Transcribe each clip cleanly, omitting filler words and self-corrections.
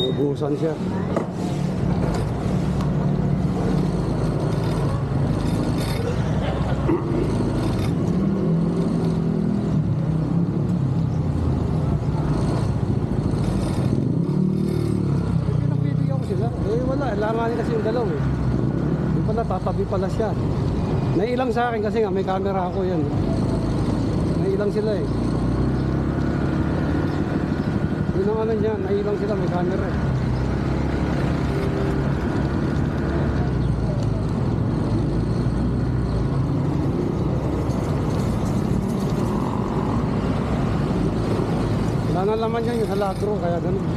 Naubusan siya. Pinagbibigyan ko sila. Eh wala, langanin kasi yung dalaw eh. Yung pala, tatabi pala siya. Nailang sa akin kasi nga may camera ako yan. Nailang sila eh. Yun ang ano niya, nailang sila, may camera eh. Wala na laman yan yung halagro, kaya ganun.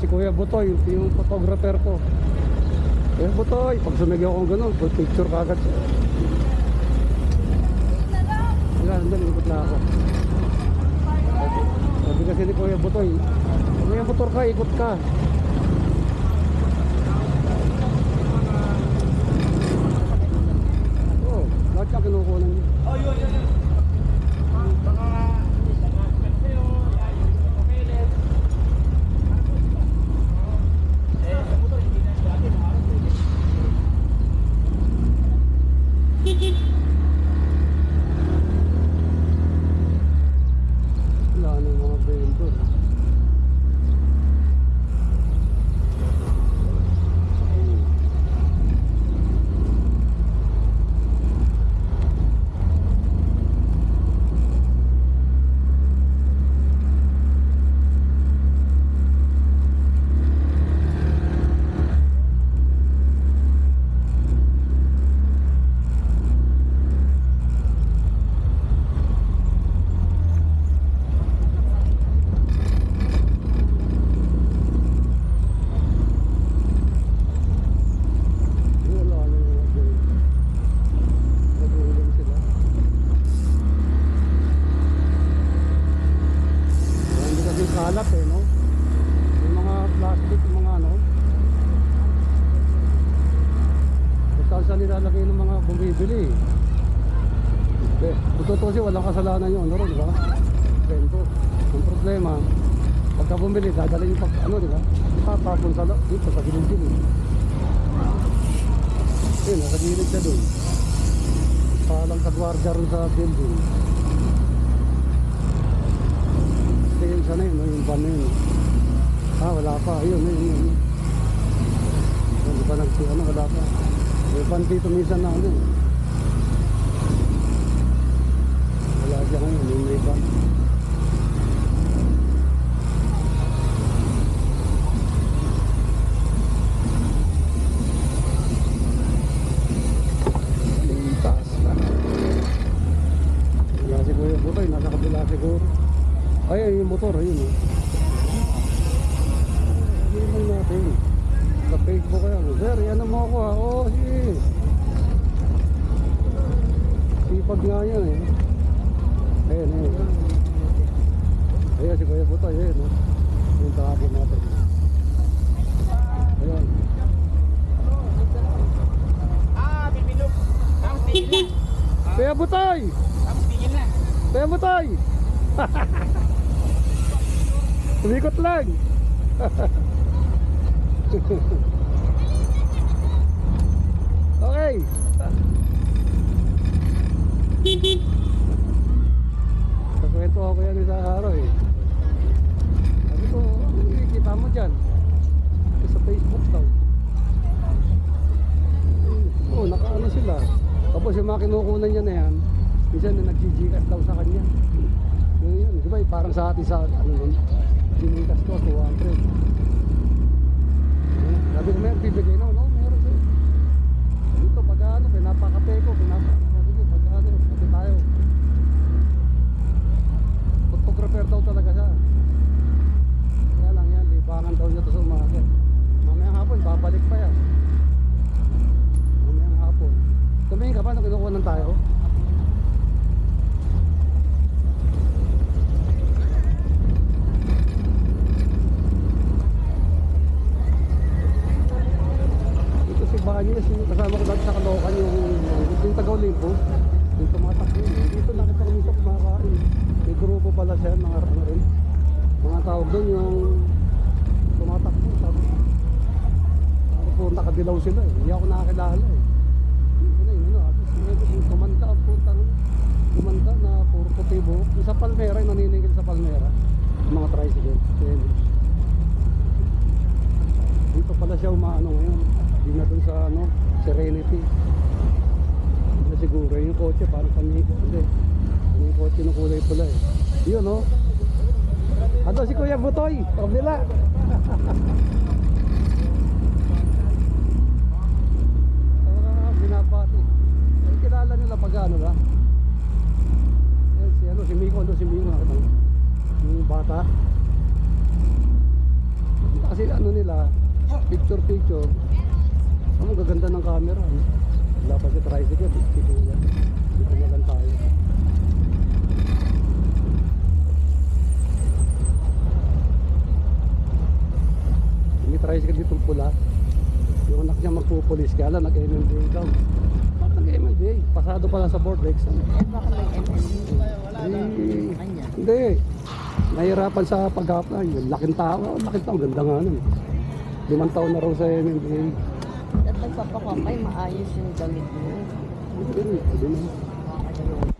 Kuya Butoy, yung photographer ko. Kuya Butoy, pag sumigyaw akong gano'n, picture kagad siya. Wala, nandun, ikot na ako. Sabi kasi ni Kuya Butoy, may motor ka, ikot ka. nilalagay ng mga bumibili. Eh, tutusin, walang kasalanan yun, ano, di ba? Bento. Ang problema, pagka bumili, dadalhin yung pag, ano, di ba? Itatapon sa dito, sa gilid-gilid. Eh, nasa gilid siya doon. Palang kadwarga rin sa building. Ayun, sana yun, yung van na yun. Ah, wala pa, ayun. Hindi pa ano, wala pa. May van dito minsan na ano. Wala siya ngayon, may van. Nasa kabila siguro. Ay, yung motor, ayun eh. Ayun lang natin. Sa Facebook kaya, sir, yan mo ako ha. Oo, sige. Sipag nga yan eh. Ayun, ayun. Ayun, si Kuya Butoy, ayun eh. Yung tawagin natin. Ayun. Bibinok. Tapos tingin na. Kuya Butoy! Tapos tingin na. Kuya Butoy! Umikot lang! Okay! Kakwento ako yan isang araw eh. Sabi ko, kita mo dyan. Sa Facebook daw. Oo, nakaano sila. Tapos yung mga kinukunan niya na yan, minsan na nag-GGCash daw sa kanya. Yun, di ba? Parang sa atin sa ano nun, GGCash ko, 200. Sabi ko, may bibigay na, no? Meron sa'yo. Dito, pag ano, pinapakape ko, pinapakape, pag ano, pati tayo. Photographer daw talaga siya. Kaya lang yan, libangan daw niya to sa umaga. Mamayang hapon, babalik pa yan. Mamayang hapon. Tumingin ka ba nung kinukunan tayo? Banyos, kasama ko dati sa Caloocan yung Taga-Olimpo, yung tumatakbo. Dito nakita ko minsan kumakain. May grupo pala siya, mga ano rin. Mga tawag doon yung tumatakbo. Sabi ko, nakadilaw sila eh. Hindi ako nakakilala eh. Tumanda ang punta nun. Tumanda na puro puti buhok. Yung sa Palmera, yung naniningil sa Palmera. Yung mga tricycle. Dito pala siya umaano ngayon. Hindi na dun sa ano, Serenity. Hindi na siguro yung kotse parang paniko. Hindi. Yung kotse ng kulay pula eh. Yun no. Ato si Kuya Butoy. Pabila. Binabati. Ay, kilala nila pag ano ba? Si ano, si Miko. Si Miko nakita mo. Yung bata. Kasi ano nila, picture. Ang gaganda ng camera. Wala pa si tricycle. Dito na lang tayo. May tricycle dito pula. Yung anak niya magpupulis. Kaya lang nag-MMDA daw. Bakit nag-MMDA? Pasado pala sa board exam. Bakit may MMD? Hindi. Nahirapan sa pag-apply. Laking tao. Laking tao. Ganda nga nun. 5 taon na raw sa MMDA. At nagpapakapay, maayos yung damit mo. Hindi na.